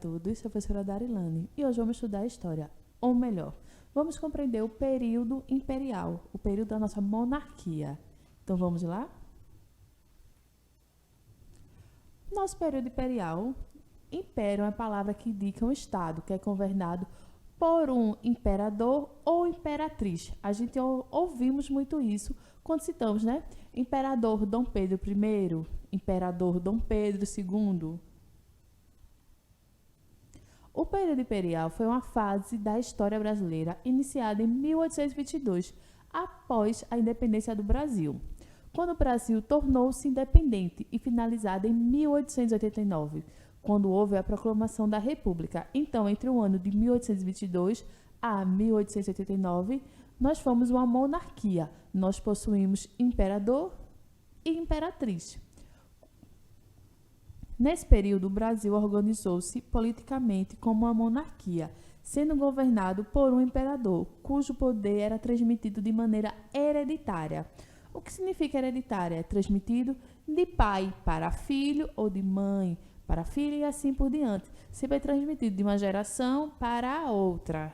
todos, sou a professora Darilane e hoje vamos estudar a história, ou melhor, vamos compreender o período imperial, o período da nossa monarquia. Então vamos lá? Nosso período imperial, império é uma palavra que indica um estado que é governado por um imperador ou imperatriz. A gente ouvimos muito isso quando citamos, né? Imperador Dom Pedro I, Imperador Dom Pedro II. O período imperial foi uma fase da história brasileira iniciada em 1822, após a independência do Brasil, quando o Brasil tornou-se independente, e finalizada em 1889, quando houve a proclamação da República. Então, entre o ano de 1822 a 1889, nós fomos uma monarquia. Nós possuímos imperador e imperatriz. Nesse período, o Brasil organizou-se politicamente como uma monarquia, sendo governado por um imperador, cujo poder era transmitido de maneira hereditária. O que significa hereditária? É transmitido de pai para filho ou de mãe para filho e assim por diante. Sempre é transmitido de uma geração para a outra.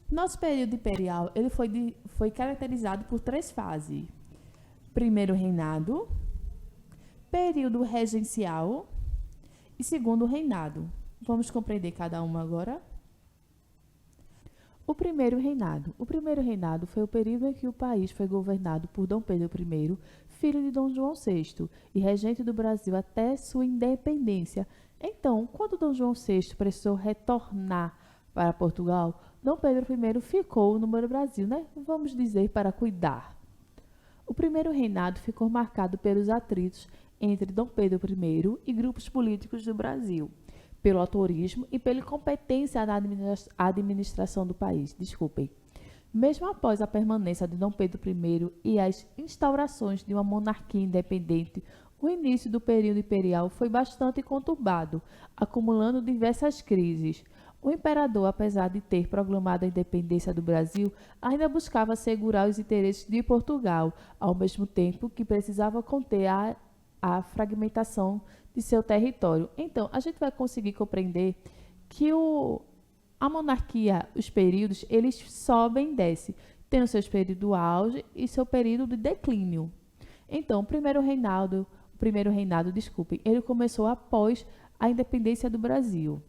Nosso período imperial ele foi caracterizado por 3 fases. Primeiro reinado, período regencial e segundo reinado. Vamos compreender cada uma agora? O primeiro reinado. O primeiro reinado foi o período em que o país foi governado por Dom Pedro I, filho de Dom João VI, e regente do Brasil até sua independência. Então, quando Dom João VI precisou retornar para Portugal, Dom Pedro I ficou no Brasil, né? Vamos dizer, para cuidar. O primeiro reinado ficou marcado pelos atritos entre Dom Pedro I e grupos políticos do Brasil, pelo autorismo e pela incompetência na administração do país. Mesmo após a permanência de Dom Pedro I e as instaurações de uma monarquia independente, o início do período imperial foi bastante conturbado, acumulando diversas crises. O imperador, apesar de ter proclamado a independência do Brasil, ainda buscava assegurar os interesses de Portugal, ao mesmo tempo que precisava conter a fragmentação de seu território. Então, a gente vai conseguir compreender que a monarquia, os períodos, eles sobem e descem, tendo seus períodos auge e seu período de declínio. Então, o primeiro reinado, ele começou após a independência do Brasil.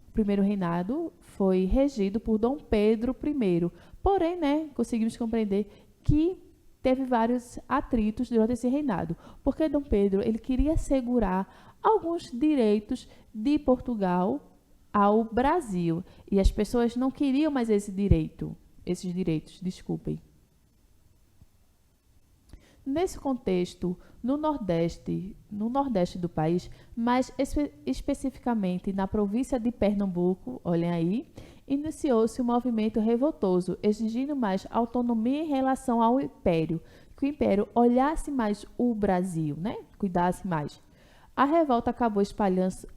O primeiro reinado foi regido por Dom Pedro I. Porém, conseguimos compreender que teve vários atritos durante esse reinado, porque Dom Pedro ele queria assegurar alguns direitos de Portugal ao Brasil, e as pessoas não queriam mais esses direitos. Nesse contexto, no Nordeste do país, mais especificamente na província de Pernambuco, olhem aí, iniciou-se um movimento revoltoso, exigindo mais autonomia em relação ao Império, que o Império olhasse mais o Brasil, cuidasse mais. A revolta acabou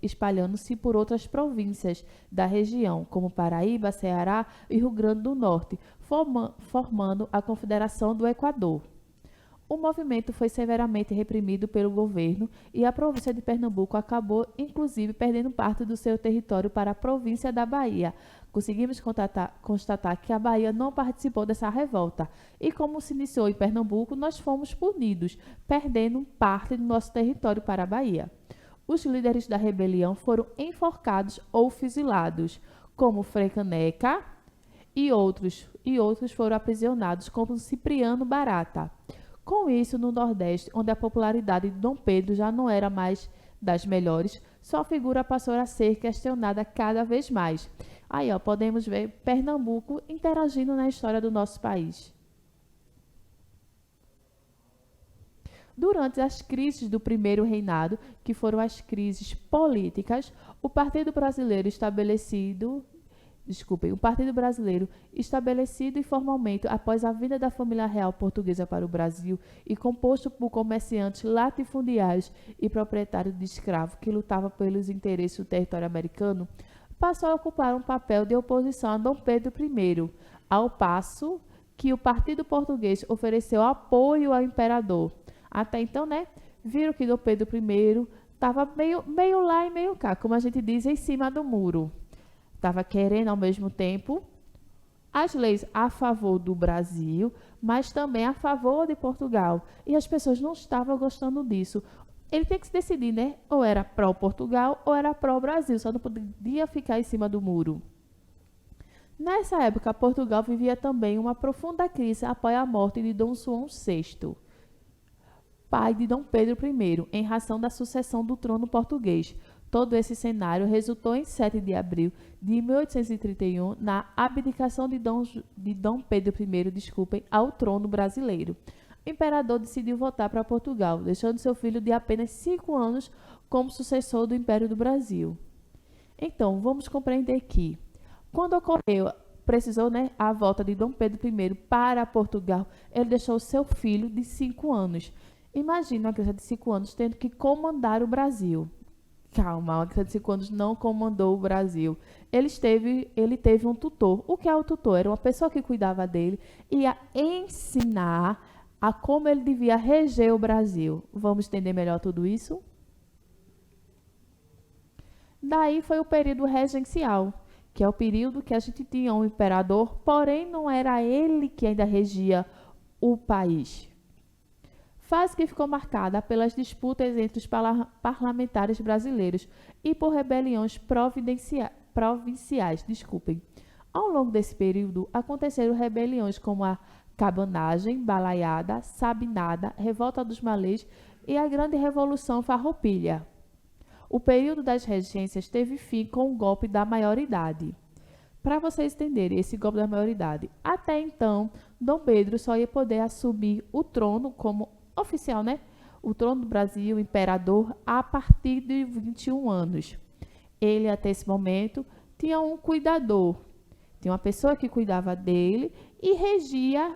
espalhando-se por outras províncias da região, como Paraíba, Ceará e Rio Grande do Norte, formando a Confederação do Equador. O movimento foi severamente reprimido pelo governo e a província de Pernambuco acabou, inclusive, perdendo parte do seu território para a província da Bahia. Conseguimos constatar que a Bahia não participou dessa revolta e, como se iniciou em Pernambuco, nós fomos punidos, perdendo parte do nosso território para a Bahia. Os líderes da rebelião foram enforcados ou fuzilados, como Frei Caneca e outros foram aprisionados, como Cipriano Barata. Com isso, no Nordeste, onde a popularidade de Dom Pedro já não era mais das melhores, sua figura passou a ser questionada cada vez mais. Aí, podemos ver Pernambuco interagindo na história do nosso país. Durante as crises do primeiro reinado, que foram as crises políticas, o Partido Brasileiro estabelecido informalmente após a vinda da família real portuguesa para o Brasil e composto por comerciantes latifundiários e proprietários de escravos que lutavam pelos interesses do território americano, passou a ocupar um papel de oposição a Dom Pedro I, ao passo que o Partido Português ofereceu apoio ao imperador. Até então, viram que Dom Pedro I Estava meio lá e meio cá, como a gente diz, em cima do muro. Estava querendo ao mesmo tempo as leis a favor do Brasil, mas também a favor de Portugal. E as pessoas não estavam gostando disso. Ele tem que se decidir, né? Ou era pró-Portugal ou era pró-Brasil, só não podia ficar em cima do muro. Nessa época, Portugal vivia também uma profunda crise após a morte de Dom João VI, pai de Dom Pedro I, em razão da sucessão do trono português. Todo esse cenário resultou em 7 de abril de 1831 na abdicação de Dom Pedro I, ao trono brasileiro. O imperador decidiu voltar para Portugal, deixando seu filho de apenas 5 anos como sucessor do Império do Brasil. Então, vamos compreender que, quando ocorreu, precisou, né, a volta de Dom Pedro I para Portugal, ele deixou seu filho de 5 anos. Imagina uma criança de 5 anos tendo que comandar o Brasil. Calma, uma criança de 5 anos não comandou o Brasil. Ele teve um tutor. O que é o tutor? Era uma pessoa que cuidava dele e ia ensinar a como ele devia reger o Brasil. Vamos entender melhor tudo isso? Daí foi o período regencial, que é o período que a gente tinha um imperador, porém não era ele que ainda regia o país. Fase que ficou marcada pelas disputas entre os parlamentares brasileiros e por rebeliões provinciais. Ao longo desse período, aconteceram rebeliões como a Cabanagem, Balaiada, Sabinada, Revolta dos Malês e a Grande Revolução Farroupilha. O período das regências teve fim com o golpe da maioridade. Para vocês entenderem esse golpe da maioridade, até então, Dom Pedro só ia poder assumir o trono como oficial, né? O trono do Brasil, imperador, a partir de 21 anos. Ele, até esse momento, tinha um cuidador. Tinha uma pessoa que cuidava dele e regia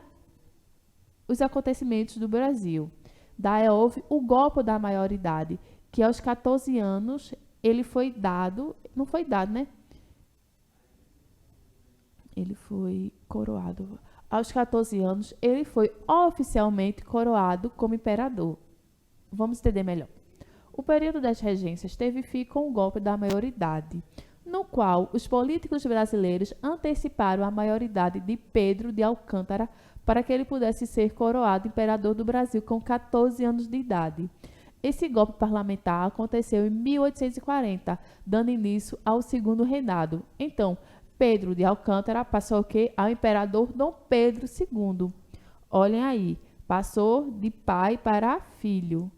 os acontecimentos do Brasil. Daí houve o golpe da maioridade, que aos 14 anos ele foi dado, não foi dado, né? Ele foi coroado. Aos 14 anos, ele foi oficialmente coroado como imperador. Vamos entender melhor. O período das regências teve fim com o golpe da maioridade, no qual os políticos brasileiros anteciparam a maioridade de Pedro de Alcântara para que ele pudesse ser coroado imperador do Brasil com 14 anos de idade. Esse golpe parlamentar aconteceu em 1840, dando início ao segundo reinado. Então, Pedro de Alcântara passou o quê? Ao imperador Dom Pedro II. Olhem aí, passou de pai para filho.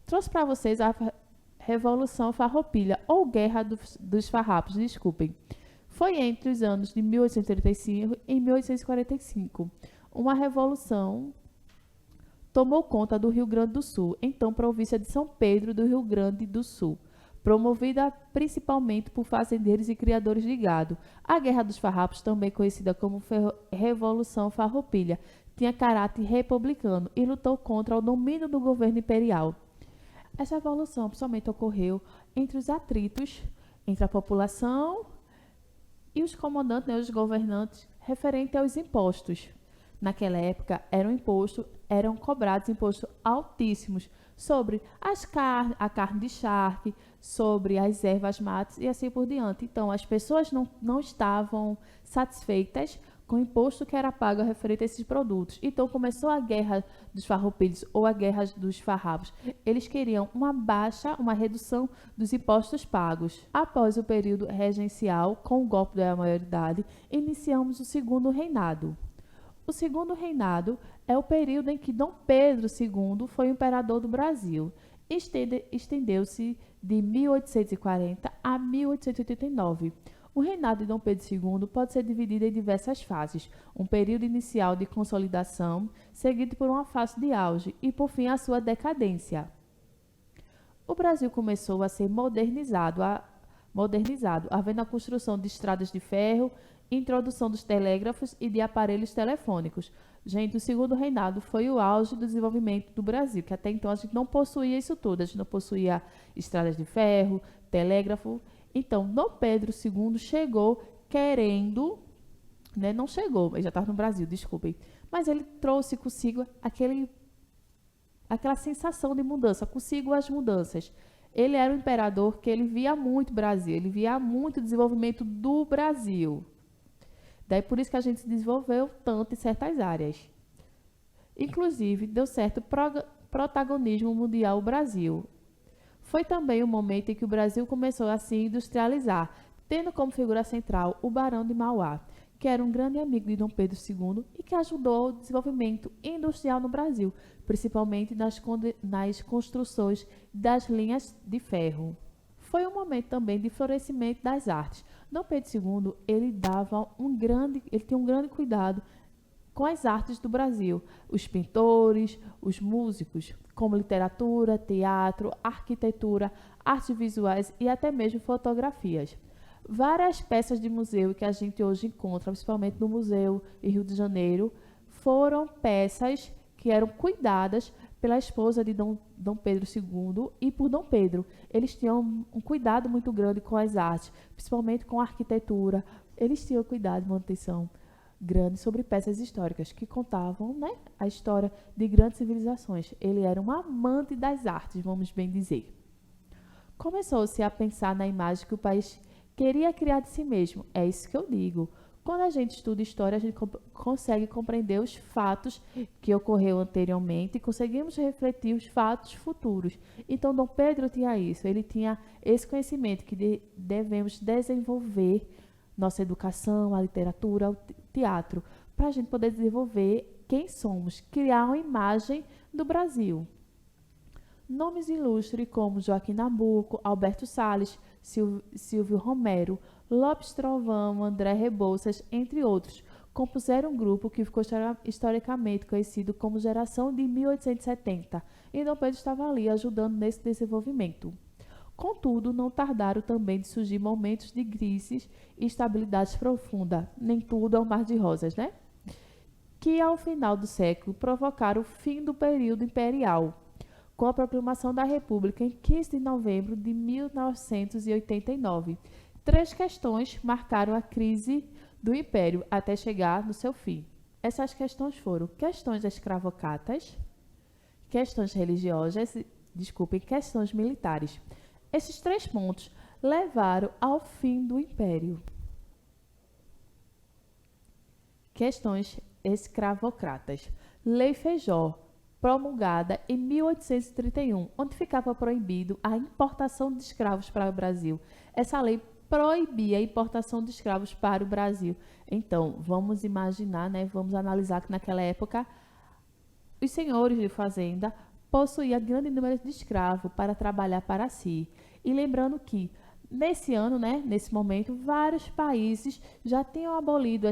Trouxe para vocês a Revolução Farroupilha, ou Guerra dos Farrapos, desculpem. Foi entre os anos de 1835 e 1845. Uma revolução tomou conta do Rio Grande do Sul, então província de São Pedro do Rio Grande do Sul, promovida principalmente por fazendeiros e criadores de gado. A Guerra dos Farrapos, também conhecida como Revolução Farroupilha, tinha caráter republicano e lutou contra o domínio do governo imperial. Essa revolução principalmente ocorreu entre os atritos entre a população e os comandantes, né, os governantes, referente aos impostos. Naquela época, eram cobrados impostos altíssimos sobre a carne de charque, sobre as ervas matas e assim por diante. Então, as pessoas não estavam satisfeitas com o imposto que era pago referente a esses produtos. Então, começou a Guerra dos Farroupilhas ou a Guerra dos Farrapos. Eles queriam uma redução dos impostos pagos. Após o período regencial, com o golpe da maioridade, iniciamos o segundo reinado. O segundo reinado é o período em que Dom Pedro II foi imperador do Brasil. Estendeu-se de 1840 a 1889. O reinado de Dom Pedro II pode ser dividido em diversas fases. Um período inicial de consolidação, seguido por uma fase de auge e, por fim, a sua decadência. O Brasil começou a ser modernizado, havendo a construção de estradas de ferro, introdução dos telégrafos e de aparelhos telefônicos. Gente, o segundo reinado foi o auge do desenvolvimento do Brasil, que até então a gente não possuía isso tudo. A gente não possuía estradas de ferro, telégrafo. Então, Dom Pedro II chegou querendo, né, não chegou, ele já estava no Brasil, desculpem, mas ele trouxe consigo aquela sensação de mudança, consigo as mudanças. Ele era um imperador que ele via muito o Brasil, ele via muito o desenvolvimento do Brasil. Daí por isso que a gente se desenvolveu tanto em certas áreas. Inclusive, deu certo protagonismo mundial ao Brasil. Foi também o momento em que o Brasil começou a se industrializar, tendo como figura central o Barão de Mauá, que era um grande amigo de Dom Pedro II e que ajudou o desenvolvimento industrial no Brasil, principalmente nas construções das linhas de ferro. Foi um momento também de florescimento das artes. Dom Pedro II, ele tinha um grande cuidado com as artes do Brasil, os pintores, os músicos, como literatura, teatro, arquitetura, artes visuais e até mesmo fotografias. Várias peças de museu que a gente hoje encontra, principalmente no Museu em Rio de Janeiro, foram peças que eram cuidadas pela esposa de Dom Pedro II e por Dom Pedro. Eles tinham um cuidado muito grande com as artes, principalmente com a arquitetura. Eles tinham cuidado de manutenção grande sobre peças históricas que contavam, né, a história de grandes civilizações. Ele era um amante das artes, vamos bem dizer. Começou-se a pensar na imagem que o país queria criar de si mesmo. É isso que eu digo. Quando a gente estuda história, a gente consegue compreender os fatos que ocorreram anteriormente e conseguimos refletir os fatos futuros. Então, Dom Pedro tinha isso. Ele tinha esse conhecimento que devemos desenvolver nossa educação, a literatura, o teatro, para a gente poder desenvolver quem somos, criar uma imagem do Brasil. Nomes ilustres como Joaquim Nabuco, Alberto Salles, Silvio Romero, Lopes Trovão, André Rebouças, entre outros, compuseram um grupo que ficou historicamente conhecido como Geração de 1870, e Dom Pedro estava ali ajudando nesse desenvolvimento. Contudo, não tardaram também de surgir momentos de crises e instabilidade profunda, nem tudo é um mar de rosas, né? Que ao final do século provocaram o fim do período imperial, com a proclamação da República em 15 de novembro de 1989. 3 questões marcaram a crise do Império até chegar no seu fim. Essas questões foram questões escravocratas, questões religiosas, questões militares. Esses 3 pontos levaram ao fim do Império. Questões escravocratas. Lei Feijó, promulgada em 1831, onde ficava proibido a importação de escravos para o Brasil. Essa lei proibia a importação de escravos para o Brasil. Então, vamos imaginar, né, vamos analisar que naquela época os senhores de fazenda possuíam grande número de escravos para trabalhar para si. E lembrando que nesse ano, né, nesse momento, vários países já tinham abolido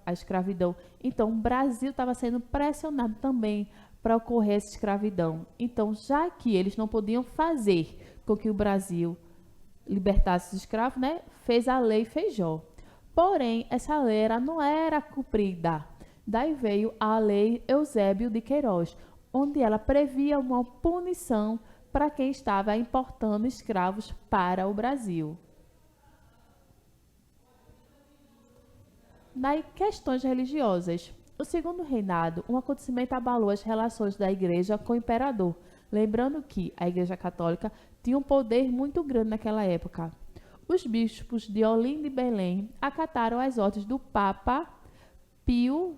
a escravidão. Então, o Brasil estava sendo pressionado também para ocorrer essa escravidão. Então, já que eles não podiam fazer com que o Brasil libertasse os escravos, né, fez a Lei Feijó. Porém, essa lei não era cumprida. Daí veio a Lei Eusébio de Queiroz, onde ela previa uma punição para quem estava importando escravos para o Brasil. Nas questões religiosas, o segundo reinado, um acontecimento abalou as relações da igreja com o imperador, lembrando que a Igreja Católica tinha um poder muito grande naquela época. Os bispos de Olinda e Belém acataram as ordens do Papa Pio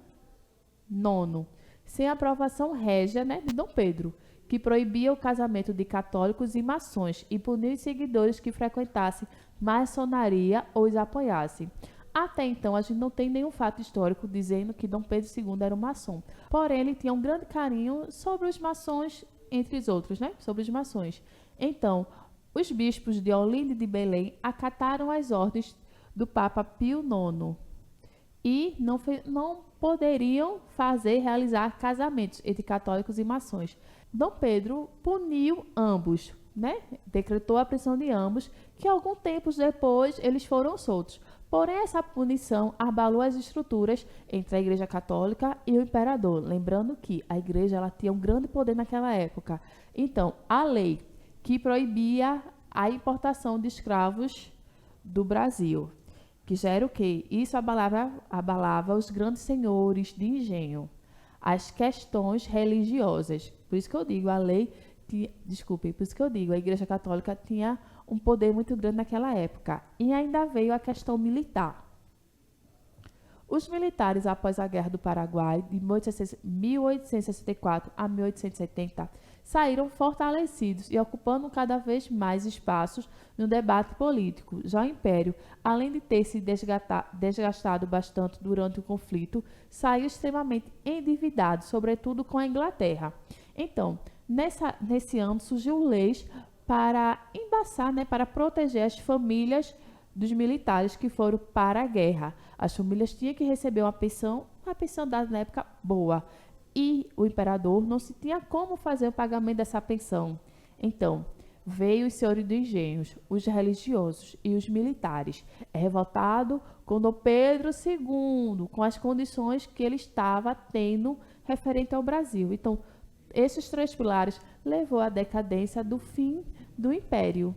IX, sem aprovação régia, né, de Dom Pedro, que proibia o casamento de católicos e maçons e punia os seguidores que frequentassem maçonaria ou os apoiassem. Até então, a gente não tem nenhum fato histórico dizendo que Dom Pedro II era um maçom. Porém, ele tinha um grande carinho sobre os maçons, entre os outros, né? Sobre os maçons. Então, os bispos de Olinda e de Belém acataram as ordens do Papa Pio IX e não poderiam realizar casamentos entre católicos e maçons. Dom Pedro puniu ambos, né? Decretou a prisão de ambos, que algum tempo depois eles foram soltos. Porém, essa punição abalou as estruturas entre a Igreja Católica e o imperador. Lembrando que a Igreja ela tinha um grande poder naquela época. Então, a lei que proibia a importação de escravos do Brasil, que já era o quê? Isso abalava os grandes senhores de engenho. as questões religiosas. Por isso que eu digo, a lei, por isso que eu digo, a Igreja Católica tinha um poder muito grande naquela época. E ainda veio a questão militar. Os militares, após a Guerra do Paraguai, de 1864 a 1870, saíram fortalecidos e ocupando cada vez mais espaços no debate político. Já o Império, além de ter se desgastado bastante durante o conflito, saiu extremamente endividado, sobretudo com a Inglaterra. Então, nesse ano surgiu leis para embaçar, para proteger as famílias dos militares que foram para a guerra. As famílias tinham que receber uma pensão dada na época boa. E o imperador não se tinha como fazer o pagamento dessa pensão. Então, veio os senhores dos engenhos, os religiosos e os militares, revoltado com Dom Pedro II, com as condições que ele estava tendo referente ao Brasil. Então, esses três pilares levou à decadência do fim do Império.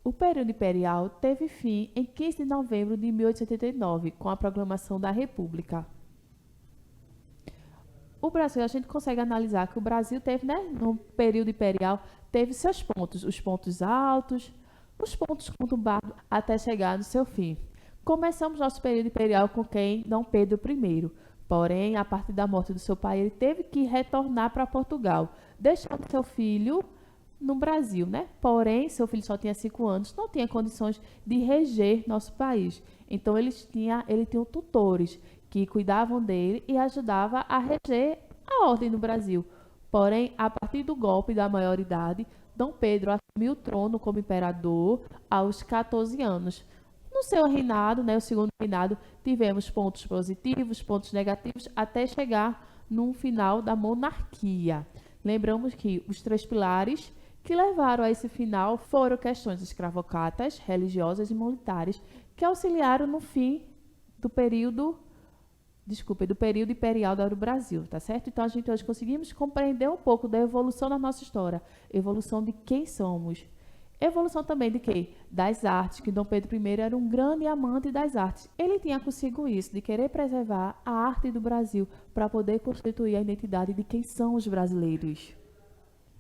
O período imperial teve fim em 15 de novembro de 1889, com a proclamação da República. O Brasil, a gente consegue analisar que o Brasil teve, no período imperial, teve seus pontos, os pontos altos, os pontos conturbados, até chegar no seu fim. Começamos nosso período imperial com quem? Dom Pedro I. Porém, a partir da morte do seu pai, ele teve que retornar para Portugal, deixando seu filho no Brasil, Porém, seu filho só tinha 5 anos, não tinha condições de reger nosso país. Então, ele tinha tutores que cuidavam dele e ajudavam a reger a ordem no Brasil. Porém, a partir do golpe da maioridade, Dom Pedro assumiu o trono como imperador aos 14 anos. No seu reinado, o segundo reinado, tivemos pontos positivos, pontos negativos, até chegar no final da monarquia. Lembramos que os três pilares que levaram a esse final foram questões escravocratas, religiosas e militares, que auxiliaram no fim do período imperial do Brasil, tá certo? Então, a gente hoje conseguimos compreender um pouco da evolução da nossa história, evolução de quem somos, evolução também de quê? Das artes, que Dom Pedro I era um grande amante das artes. Ele tinha consigo isso, de querer preservar a arte do Brasil, para poder constituir a identidade de quem são os brasileiros.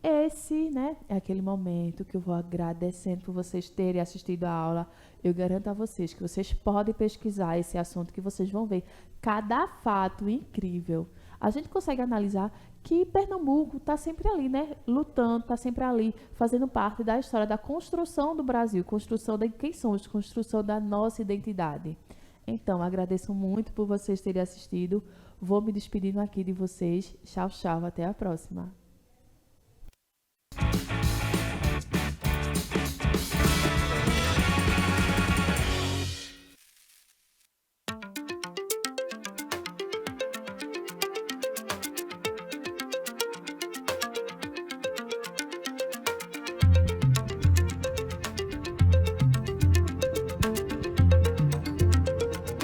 Esse, é aquele momento que eu vou agradecendo por vocês terem assistido a aula. Eu garanto a vocês que vocês podem pesquisar esse assunto, que vocês vão ver cada fato incrível. A gente consegue analisar que Pernambuco está sempre ali, lutando, está sempre ali, fazendo parte da história da construção do Brasil, construção de quem somos, construção da nossa identidade. Então, agradeço muito por vocês terem assistido. Vou me despedindo aqui de vocês. Tchau, tchau. Até a próxima.